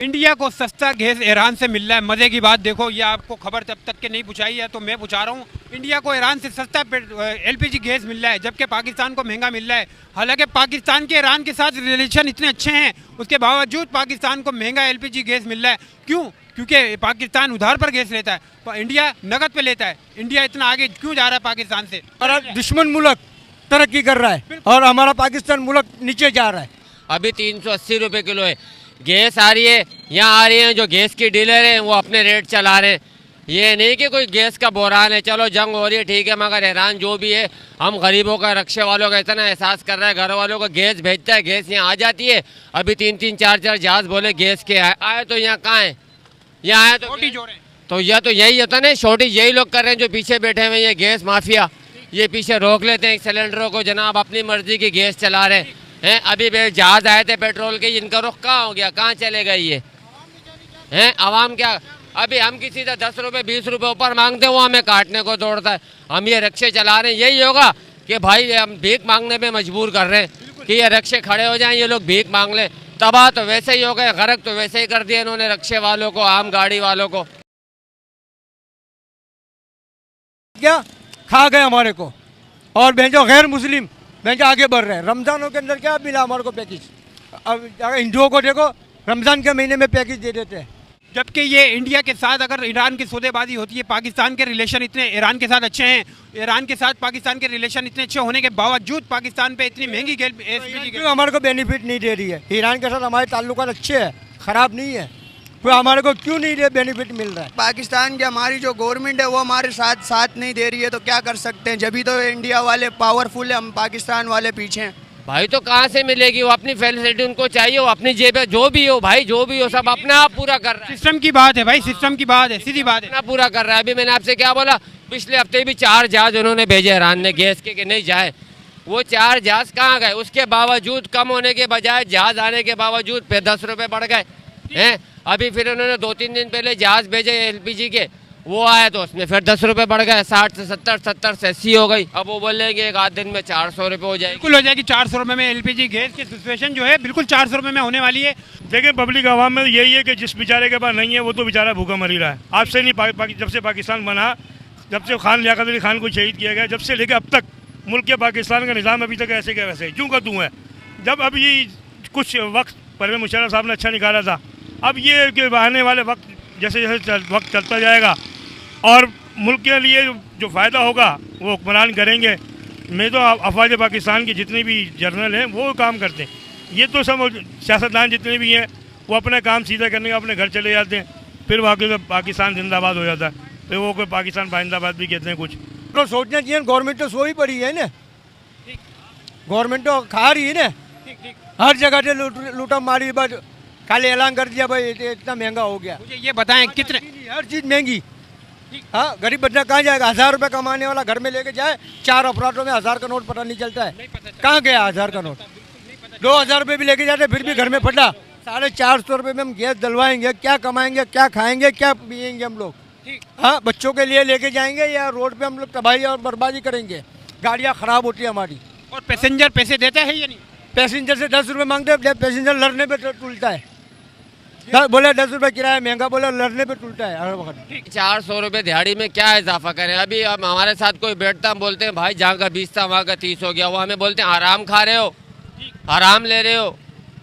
India को सस्ता gas Iran से मिल रहा है। मजे की बात देखो, ये आपको खबर तब तक के नहीं पहुंचाई है तो मैं पूछा रहा हूँ। इंडिया को ईरान से सस्ता एलपीजी गैस मिल रहा है, जबकि पाकिस्तान को महंगा मिल रहा है। हालांकि पाकिस्तान के ईरान के साथ रिलेशन इतने अच्छे हैं, उसके बावजूद पाकिस्तान को महंगा एलपीजी गैस मिल रहा है। क्यों? क्योंकि पाकिस्तान उधार पर गैस लेता है, इंडिया नकद पे लेता है। इंडिया इतना आगे क्यों जा रहा है पाकिस्तान से? हमारा दुश्मन मुल्क तरक्की कर रहा है और हमारा पाकिस्तान मुल्क नीचे जा रहा है। अभी 380 रुपये किलो है गैस आ रही है। यहाँ आ रही है जो गैस की डीलर हैं वो अपने रेट चला रहे हैं। ये नहीं कि कोई गैस का बहरान है। चलो जंग हो रही है ठीक है, मगर ईरान जो भी है, हम गरीबों का, रक्षा वालों का इतना एहसास कर रहा है। घर वालों को गैस भेजता है, गैस यहाँ आ जाती है। अभी 3-3 4-4 जहाज बोले गैस के आए तो यहाँ कहाँ है? यहाँ आए तो यह तो यही होता ना, शॉर्टेज यही लोग कर रहे हैं जो पीछे बैठे हुए। ये गैस माफिया ये पीछे रोक लेते हैं सिलेंडरों को, जनाब अपनी मर्जी की गैस चला रहे हैं। अभी जहाज आए थे पेट्रोल के, इनका रुख कहाँ हो गया, कहाँ चले गए ये हैं? आवाम क्या, अभी हम किसी से 10 रुपये 20 रुपये ऊपर मांगते हैं, वो हमें काटने को दौड़ता है। हम ये रिक्शे चला रहे हैं, यही होगा कि भाई हम भीख मांगने में मजबूर कर रहे हैं कि ये रिक्शे खड़े हो जाएं, ये लोग भीख मांग लें। तबाह तो वैसे ही हो गए, गरक तो वैसे ही कर दिया इन्होंने रिक्शे वालों को, आम गाड़ी वालों को। क्या खा गए हमारे को, और भेजो गैर मुस्लिम भेजो आगे बढ़ रहे हैं। रमजानों के अंदर क्या मिला हमारे को पैकेज? अब अगर हिंदुओं को देखो, रमजान के महीने में पैकेज दे देते हैं। जबकि ये इंडिया के साथ अगर ईरान की सौदेबाजी होती है, पाकिस्तान के रिलेशन इतने ईरान के साथ अच्छे हैं, ईरान के साथ पाकिस्तान के रिलेशन इतने अच्छे होने के बावजूद पाकिस्तान पे इतनी महंगी एलपीजी क्यों हमारे को बेनिफिट नहीं दे रही है? ईरान के साथ हमारे ताल्लुकात अच्छे हैं, खराब नहीं है, तो हमारे को क्यों नहीं बेनिफिट मिल रहा है? पाकिस्तान की हमारी जो गवर्नमेंट है वो हमारे साथ नहीं दे रही है, तो क्या कर सकते हैं? जब भी तो इंडिया वाले पावरफुल है, हम पाकिस्तान वाले पीछे हैं। भाई तो कहाँ से मिलेगी? वो अपनी फैसिलिटी उनको चाहिए, वो अपनी जेब है, जो भी हो भाई, जो भी हो, सब अपना आप पूरा कर रहा है। सिस्टम की बात है भाई, सिस्टम की बात है, सीधी बात है, अपना पूरा कर रहा है। अभी मैंने आपसे क्या बोला, पिछले हफ्ते भी 4 जहाज उन्होंने भेजे ईरान ने गैस के, कि नहीं जाए। वो 4 जहाज कहाँ गए? उसके बावजूद कम होने के बजाय जहाज आने के बावजूद फिर 10 रुपये बढ़ गए हैं। अभी फिर उन्होंने 2-3 दिन पहले जहाज भेजे एलपीजी के, वो आए तो उसमें फिर 10 रुपये बढ़ गए, 60 से 70, 70 से 80 हो गई। अब वो बोलेंगे एक आध दिन में 400 रुपये हो जाएगी। बिल्कुल हो जाएगी 400 रुपये में। एलपीजी गैस की सिचुएशन जो है बिल्कुल 400 रुपये में होने वाली है। देखिए पब्लिक आवाम में यही है कि जिस बेचारे के पास नहीं है वो तो बेचारा भूखा मर ही रहा है। आज से नहीं, जब से पाकिस्तान बना, जब से खान लियाकत अली खान को शहीद किया गया, जब से लेकर अब तक मुल्क के पाकिस्तान का निज़ाम अभी तक ऐसे क्या वैसे क्यों का तू है। जब अब ये कुछ वक्त परवेज़ मुशर्रफ साहब ने अच्छा निकाला था, अब ये कि आने वाले वक्त जैसे जैसे वक्त चलता जाएगा और मुल्क के लिए जो फ़ायदा होगा वो हुक्मरान करेंगे। मैं तो अफवाज पाकिस्तान के जितने भी जर्नल हैं वो काम करते हैं। ये तो सब सियासतदान जितने भी हैं वो अपना काम सीधा करने का अपने घर चले जाते हैं, फिर वाकई पाकिस्तान जिंदाबाद हो जाता है। फिर वो कोई पाकिस्तान पाइंदाबाद भी कहते हैं कुछ। तो सोचना चाहिए, गवर्नमेंट तो सो ही पड़ी है ना, गवर्नमेंट तो खा रही है ना, हर जगह से लूटा मारी, बस खाली ऐलान कर दिया भाई इतना महंगा हो गया। मुझे ये बताएं कितने, हर चीज़ महंगी। हाँ, गरीब बच्चा कहाँ जाएगा? 1000 रुपये कमाने वाला घर में लेके जाए, 4 अफरादों में 1000 का नोट पता नहीं चलता है। कहाँ गया 1000 का नोट? 2000 रुपये भी लेके जाते फिर भी घर में फटा। 450 रुपये में हम गैस डलवाएंगे, क्या कमाएंगे, क्या खाएंगे, क्या पियेंगे हम लोग? हाँ, बच्चों के लिए लेके जाएंगे या रोड पे हम लोग तबाही और बर्बादी करेंगे? गाड़ियाँ खराब होती है हमारी। और पैसेंजर पैसे देता है या नहीं? पैसेंजर से 10 रुपये मांगते हैं, पैसेंजर लड़ने पे टूटता है। बोले 10 रुपये किराया महंगा, बोले लड़ने पे टूटता है हर वक्त। 400 रुपये दिहाड़ी में क्या इजाफा करें? अभी हम हमारे साथ कोई बैठता, हम बोलते हैं भाई जहाँ का 20 था वहाँ का 30 हो गया। वो हमें बोलते हैं आराम खा रहे हो, आराम ले रहे हो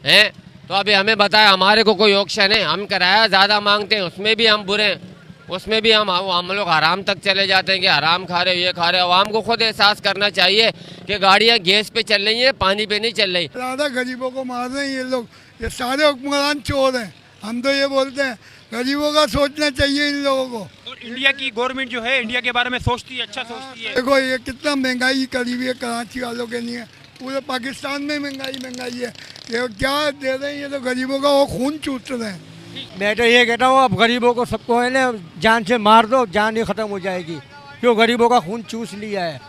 हैं। तो अभी हमें बताया, हमारे को कोई ऑप्शन है? हम किराया ज़्यादा मांगते हैं, उसमें भी हम बुरे हैं, उसमें भी हम लोग आराम तक चले जाते हैं कि आराम खा रहे हो, ये खा रहे हो। आवाम को खुद एहसास करना चाहिए कि गाड़ियाँ गैस पे चल रही हैं, पानी पे नहीं चल रही। ज़्यादा गरीबों को मार रहे हैं ये लोग, ये सारे हुक्मरान चोर हैं। हम तो ये बोलते हैं गरीबों का सोचना चाहिए इन लोगों को। और इंडिया की गवर्नमेंट जो है इंडिया के बारे में सोचती है, अच्छा सोचती है। देखो ये कितना महंगाई करी हुई है कराची वालों के लिए, पूरे पाकिस्तान में महंगाई है। ये क्या दे रहे हैं? ये तो गरीबों का वो खून चूस रहे हैं। मैं तो ये कहता हूँ अब गरीबों को सबको है ना जान से मार दो, जान ही खत्म हो जाएगी, क्यों गरीबों का खून चूस लिया है।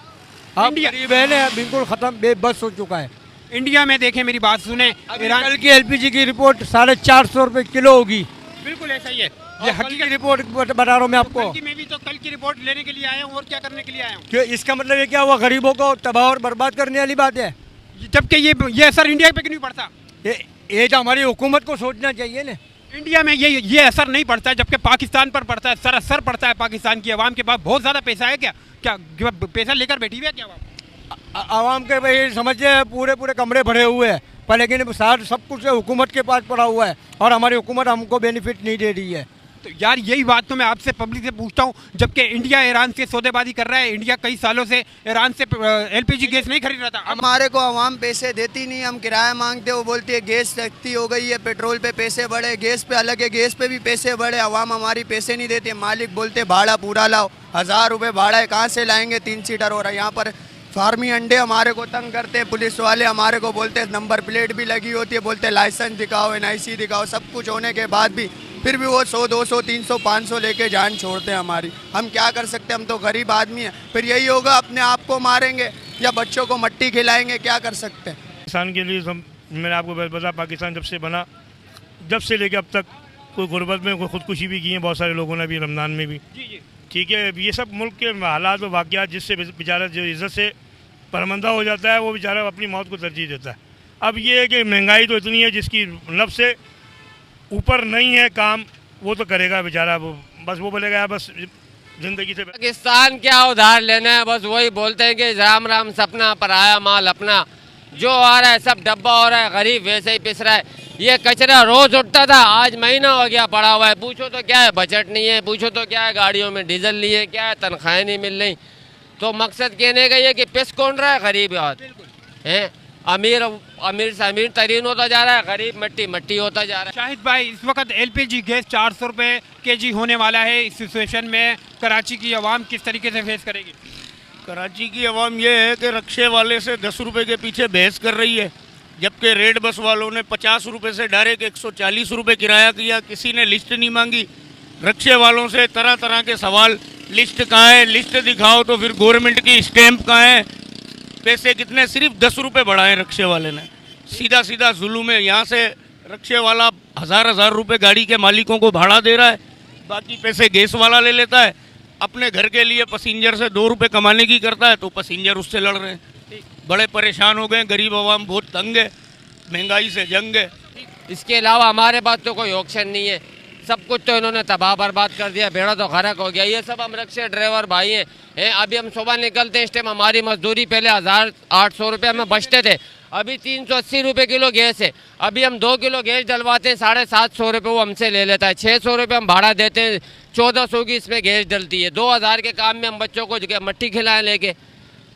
अब गरीब है ना बिल्कुल खत्म, बेबस हो चुका है। इंडिया में देखें, मेरी बात सुने, कल की एलपीजी की रिपोर्ट 450 रुपये किलो होगी। बिल्कुल ऐसा ही है, ये हकीकत रिपोर्ट बता रहा हूँ मैं आपको। मैं भी तो कल की रिपोर्ट लेने के लिए आया हूँ, और क्या करने के लिए आया हूँ? क्यों? इसका मतलब ये क्या हुआ? गरीबों को तबाह और बर्बाद करने वाली बात है। जबकि ये असर इंडिया पे क्यों नहीं पड़ता? ये तो हमारी हुकूमत को सोचना चाहिए ना। इंडिया में ये असर नहीं पड़ता है, जबकि पाकिस्तान पर पड़ता है, असर पड़ता है। पाकिस्तान की आवाम के पास बहुत ज़्यादा पैसा है, क्या पैसा लेकर बैठी हुई है क्या आवाम? आवाम के भाई समझिए पूरे पूरे कमरे भरे हुए हैं, पर लेकिन साथ सब कुछ हुकूमत के पास पड़ा हुआ है और हमारी हुकूमत हमको बेनिफिट नहीं दे रही है। तो यार यही बात तो मैं आपसे पब्लिक से पूछता हूँ, जबकि इंडिया ईरान से सौदेबाजी कर रहा है। इंडिया कई सालों से ईरान से एलपीजी गैस नहीं खरीद रहा था। हमारे को आवाम पैसे देती नहीं, हम किराया मांगते, वो बोलती है गैस सस्ती हो गई है, पेट्रोल पे पैसे बढ़े, गैस पे अलग है, गैस पे भी पैसे बढ़े, आवाम हमारी पैसे नहीं देती। मालिक बोलते भाड़ा पूरा लाओ, 1000 रुपये भाड़ा है, कहाँ से लाएंगे? 3 सीटर हो रहा है यहाँ पर। फार्मी अंडे हमारे को तंग करते हैं, पुलिस वाले हमारे को बोलते हैं, नंबर प्लेट भी लगी होती है, बोलते लाइसेंस दिखाओ, NIC दिखाओ, सब कुछ होने के बाद भी फिर भी वो 100, 200, 300, 500 लेके जान छोड़ते हैं हमारी। हम क्या कर सकते हैं, हम तो गरीब आदमी हैं। फिर यही होगा, अपने आप को मारेंगे या बच्चों को मट्टी खिलाएंगे, क्या कर सकते हैं? पाकिस्तान के लिए मैंने आपको बता, पाकिस्तान जब से बना, जब से लेके अब तक कोई गुर्बत में कोई खुदकुशी भी की है बहुत सारे लोगों ने, भी रमज़ान में भी। ठीक है, ये सब मुल्क के हालात और वाक़यात जिससे बेचारा जो इज़्ज़त से परमंदा हो जाता है, वो बेचारा अपनी मौत को तरजीह देता है। अब ये है कि महंगाई तो इतनी है जिसकी नफ्स से ऊपर नहीं है काम, वो तो करेगा बेचारा, वो बस वो बोलेगा बस ज़िंदगी से। पाकिस्तान क्या उधार लेना है, बस वही बोलते हैं कि राम राम सपना पराया माल अपना। जो आ रहा है सब डब्बा हो रहा है, गरीब वैसे ही पिस रहा है। ये कचरा रोज़ उठता था, आज महीना हो गया पड़ा हुआ है। पूछो तो क्या है, बजट नहीं है, पूछो तो क्या है, गाड़ियों में डीजल नहीं है, क्या है, तनख्वाहें नहीं मिल रही। तो मकसद कहने का ये कि पिस कौन रहा है, गरीब है। अमीर से अमीर तरीन होता जा रहा है, गरीब मट्टी मट्टी होता जा रहा है। शाहिद भाई, इस वक्त एलपीजी गैस 400 रुपये kg होने वाला है। इस सिचुएशन में कराची की आवाम किस तरीके से फेस करेगी? कराची की आवाम ये है कि रक्शे वाले से 10 रुपये के पीछे बहस कर रही है, जबकि रेड बस वालों ने 50 रुपये से डायरेक्ट 140 रुपये किराया किया। किसी ने लिस्ट नहीं मांगी। रक्शे वालों से तरह तरह के सवाल, लिस्ट कहाँ है, लिस्ट दिखाओ, तो फिर गवर्नमेंट की स्टैंप कहाँ है, पैसे कितने, सिर्फ 10 रुपये बढ़ाए रक्शे वाले ने। सीधा सीधा जुल्म है। यहाँ से रक्शे वाला हज़ार रुपये गाड़ी के मालिकों को भाड़ा दे रहा है, बाकी पैसे गैस वाला ले लेता है। अपने घर के लिए पैसेंजर से 2 रुपये कमाने की करता है, तो पैसेंजर उससे लड़ रहे हैं। बड़े परेशान हो गए, गरीब आवाम बहुत तंग है, महंगाई से जंग है। इसके अलावा हमारे पास तो कोई ऑप्शन नहीं है, सब कुछ तो इन्होंने तबाह बर्बाद कर दिया, बेड़ा तो गरक हो गया। ये सब हम रक्शे ड्राइवर भाई हैं। अभी हम सुबह निकलते हैं, इस टाइम हमारी मजदूरी पहले 1800 रुपये में बचते थे, अभी 380 रुपये किलो गैस है। अभी हम 2 किलो गैस डलवाते हैं, 750 रुपये वो हमसे ले लेता है। 600 रुपये हम भाड़ा देते हैं, 1400 की इसमें गैस डलती है। 2000 के काम में हम बच्चों को मट्टी खिलाएं लेके।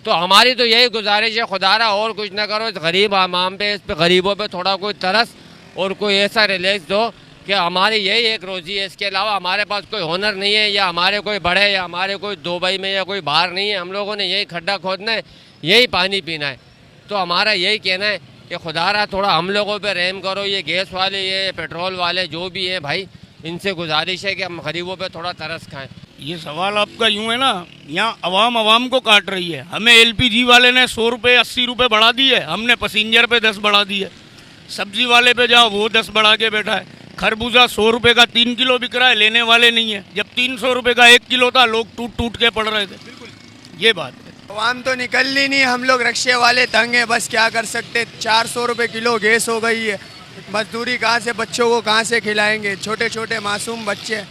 तो हमारी तो यही गुजारिश है, खुदारा और कुछ ना करो, इस गरीब आवाम पे, इस पे गरीबों पे थोड़ा कोई तरस और कोई ऐसा रिलैक्स दो कि हमारी यही एक रोज़ी है। इसके अलावा हमारे पास कोई हुनर नहीं है, या हमारे कोई बड़े, या हमारे कोई दुबई में या कोई बाहर नहीं है। हम लोगों ने यही खड्डा खोदना है, यही पानी पीना है। तो हमारा यही कहना है कि खुदारा थोड़ा हम लोगों पे रहम करो। ये गैस वाले, ये पेट्रोल वाले जो भी हैं भाई, इनसे गुजारिश है कि हम गरीबों पे थोड़ा तरस खाएं। ये सवाल आपका यूँ है ना, यहाँ आवाम को काट रही है। हमें LPG वाले ने 100 रुपये 80 रुपये बढ़ा दिए, हमने पैसेंजर पे 10 बढ़ा दिए। सब्जी वाले पे जाओ, वो 10 बढ़ा के बैठा है। खरबूजा 100 रुपये का 3 किलो बिक रहा है, लेने वाले नहीं है। जब 300 रुपये का 1 किलो था, लोग टूट टूट के पड़ रहे थे। ये बात है। आवाम तो निकल ही नहीं, हम लोग रक्शे वाले तंग हैं, बस क्या कर सकते। 400 रुपये किलो गैस हो गई है, मजदूरी कहाँ से, बच्चों को कहाँ से खिलाएंगे, छोटे छोटे मासूम बच्चे।